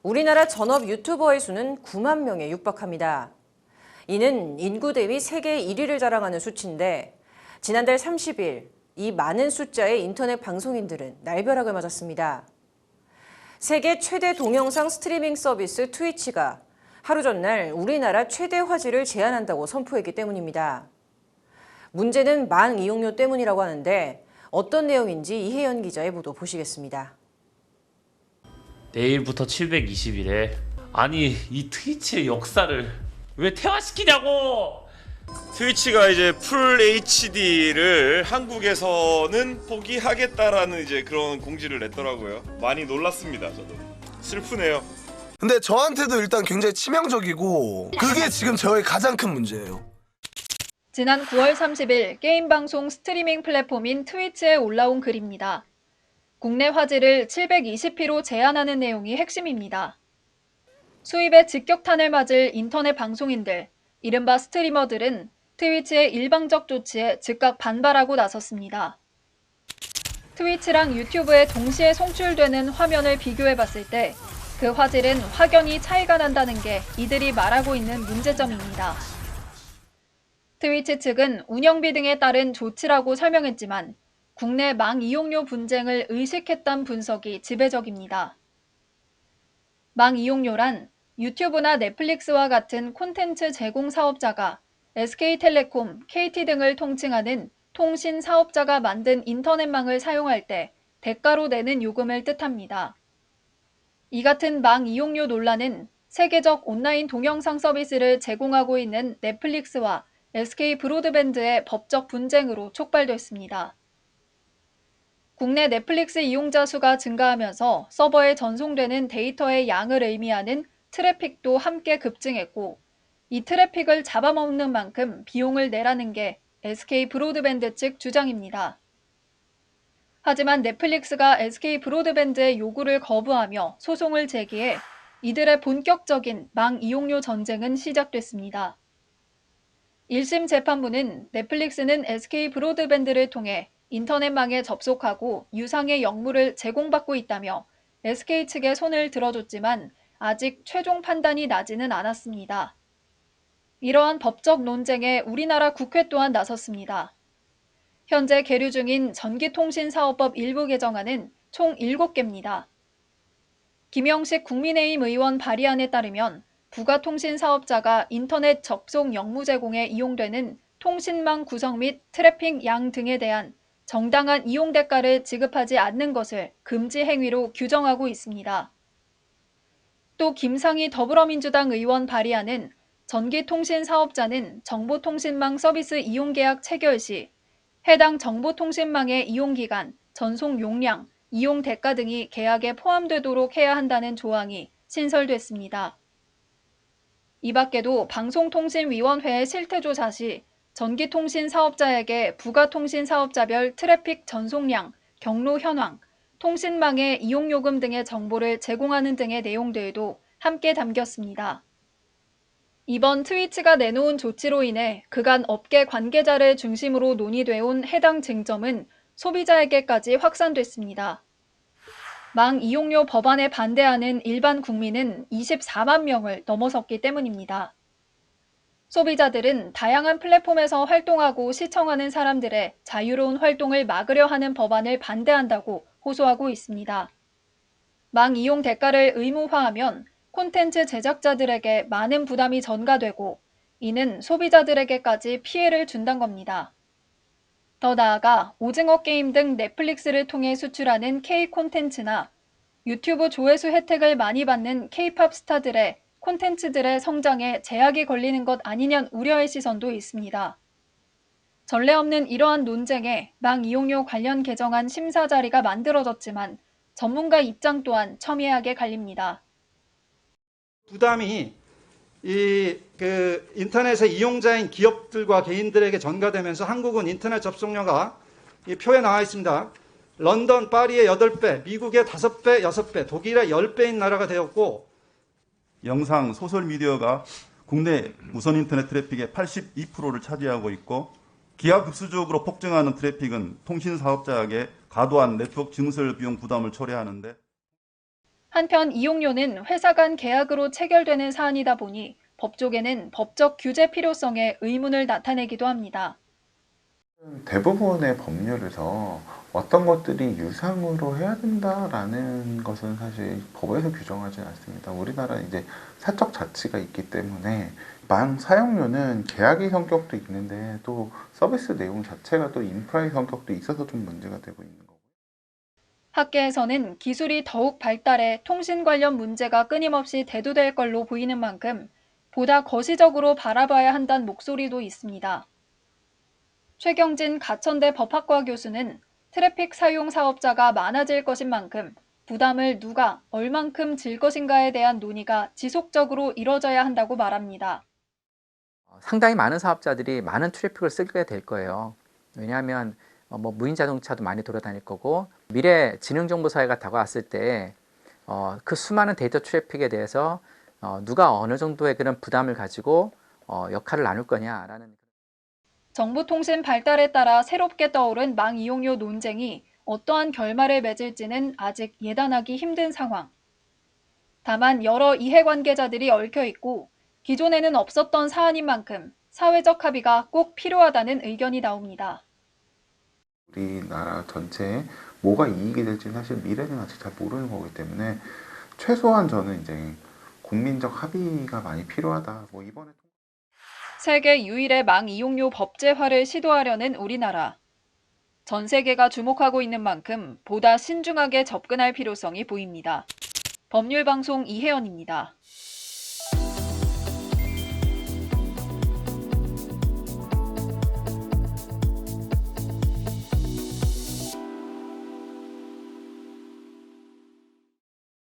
우리나라 전업 유튜버의 수는 9만 명에 육박합니다. 이는 인구 대비 세계 1위를 자랑하는 수치인데 지난달 30일 이 많은 숫자의 인터넷 방송인들은 날벼락을 맞았습니다. 세계 최대 동영상 스트리밍 서비스 트위치가 하루 전날 우리나라 최대 화질을 제한한다고 선포했기 때문입니다. 문제는 망 이용료 때문이라고 하는데 어떤 내용인지 이혜연 기자의 보도 보시겠습니다. 내일부터 720일에 아니 이 트위치의 역사를 왜 퇴화시키냐고! 트위치가 이제 풀 HD를 한국에서는 포기하겠다라는 이제 그런 공지를 냈더라고요. 많이 놀랐습니다. 저도 슬프네요. 근데 저한테도 일단 굉장히 치명적이고 그게 지금 저의 가장 큰 문제예요. 지난 9월 30일 게임 방송 스트리밍 플랫폼인 트위치에 올라온 글입니다. 국내 화질을 720p로 제한하는 내용이 핵심입니다. 수입에 직격탄을 맞을 인터넷 방송인들, 이른바 스트리머들은 트위치의 일방적 조치에 즉각 반발하고 나섰습니다. 트위치랑 유튜브에 동시에 송출되는 화면을 비교해봤을 때 그 화질은 확연히 차이가 난다는 게 이들이 말하고 있는 문제점입니다. 트위치 측은 운영비 등에 따른 조치라고 설명했지만 국내 망 이용료 분쟁을 의식했다는 분석이 지배적입니다. 망 이용료란 유튜브나 넷플릭스와 같은 콘텐츠 제공 사업자가 SK텔레콤, KT 등을 통칭하는 통신 사업자가 만든 인터넷망을 사용할 때 대가로 내는 요금을 뜻합니다. 이 같은 망 이용료 논란은 세계적 온라인 동영상 서비스를 제공하고 있는 넷플릭스와 SK 브로드밴드의 법적 분쟁으로 촉발됐습니다. 국내 넷플릭스 이용자 수가 증가하면서 서버에 전송되는 데이터의 양을 의미하는 트래픽도 함께 급증했고 이 트래픽을 잡아먹는 만큼 비용을 내라는 게 SK 브로드밴드 측 주장입니다. 하지만 넷플릭스가 SK 브로드밴드의 요구를 거부하며 소송을 제기해 이들의 본격적인 망 이용료 전쟁은 시작됐습니다. 1심 재판부는 넷플릭스는 SK 브로드밴드를 통해 인터넷망에 접속하고 유상의 역무를 제공받고 있다며 SK 측에 손을 들어줬지만 아직 최종 판단이 나지는 않았습니다. 이러한 법적 논쟁에 우리나라 국회 또한 나섰습니다. 현재 계류 중인 전기통신사업법 일부 개정안은 총 7개입니다. 김영식 국민의힘 의원 발의안에 따르면 부가통신사업자가 인터넷 접속 역무 제공에 이용되는 통신망 구성 및 트래픽 양 등에 대한 정당한 이용 대가를 지급하지 않는 것을 금지 행위로 규정하고 있습니다. 또 김상희 더불어민주당 의원 발의안은 전기통신사업자는 정보통신망 서비스 이용계약 체결 시 해당 정보통신망의 이용기간, 전송 용량, 이용 대가 등이 계약에 포함되도록 해야 한다는 조항이 신설됐습니다. 이 밖에도 방송통신위원회의 실태조사 시 전기통신 사업자에게 부가통신 사업자별 트래픽 전송량, 경로 현황, 통신망의 이용요금 등의 정보를 제공하는 등의 내용들도 함께 담겼습니다. 이번 트위치가 내놓은 조치로 인해 그간 업계 관계자를 중심으로 논의돼 온 해당 쟁점은 소비자에게까지 확산됐습니다. 망 이용료 법안에 반대하는 일반 국민은 24만 명을 넘어섰기 때문입니다. 소비자들은 다양한 플랫폼에서 활동하고 시청하는 사람들의 자유로운 활동을 막으려 하는 법안을 반대한다고 호소하고 있습니다. 망 이용 대가를 의무화하면 콘텐츠 제작자들에게 많은 부담이 전가되고 이는 소비자들에게까지 피해를 준다는 겁니다. 더 나아가 오징어 게임 등 넷플릭스를 통해 수출하는 K 콘텐츠나 유튜브 조회수 혜택을 많이 받는 K-팝 스타들의 콘텐츠들의 성장에 제약이 걸리는 것 아니냐는 우려의 시선도 있습니다. 전례 없는 이러한 논쟁에 망 이용료 관련 개정안 심사 자리가 만들어졌지만 전문가 입장 또한 첨예하게 갈립니다. 부담이 인터넷의 이용자인 기업들과 개인들에게 전가되면서 한국은 인터넷 접속료가 이 표에 나와 있습니다. 런던, 파리의 8배, 미국의 5배, 6배, 독일의 10배인 나라가 되었고 영상, 소셜미디어가 국내 무선 인터넷 트래픽의 82%를 차지하고 있고 기하급수적으로 폭증하는 트래픽은 통신사업자에게 과도한 네트워크 증설 비용 부담을 초래하는데 한편 이용료는 회사 간 계약으로 체결되는 사안이다 보니 법조계는 법적 규제 필요성에 의문을 나타내기도 합니다. 대부분의 법률에서 어떤 것들이 유상으로 해야 된다라는 것은 사실 법에서 규정하지 않습니다. 우리나라는 이제 사적 자치가 있기 때문에 망 사용료는 계약의 성격도 있는데 또 서비스 내용 자체가 또 인프라의 성격도 있어서 좀 문제가 되고 있는 거고요. 학계에서는 기술이 더욱 발달해 통신 관련 문제가 끊임없이 대두될 걸로 보이는 만큼 보다 거시적으로 바라봐야 한다는 목소리도 있습니다. 최경진 가천대 법학과 교수는 트래픽 사용 사업자가 많아질 것인 만큼 부담을 누가 얼만큼 질 것인가에 대한 논의가 지속적으로 이뤄져야 한다고 말합니다. 상당히 많은 사업자들이 많은 트래픽을 쓰게 될 거예요. 왜냐하면 무인 자동차도 많이 돌아다닐 거고 미래 지능정보사회가 다가왔을 때 그 수많은 데이터 트래픽에 대해서 누가 어느 정도의 그런 부담을 가지고 역할을 나눌 거냐라는. 정보통신 발달에 따라 새롭게 떠오른 망 이용료 논쟁이 어떠한 결말을 맺을지는 아직 예단하기 힘든 상황. 다만 여러 이해관계자들이 얽혀 있고 기존에는 없었던 사안인 만큼 사회적 합의가 꼭 필요하다는 의견이 나옵니다. 우리나라 전체에 뭐가 이익이 될지 사실 미래는 아직 잘 모르는 거기 때문에 최소한 저는 이제 국민적 합의가 많이 필요하다. 이번에 세계 유일의 망 이용료 법제화를 시도하려는 우리나라. 전 세계가 주목하고 있는 만큼 보다 신중하게 접근할 필요성이 보입니다. 법률방송 이혜연입니다.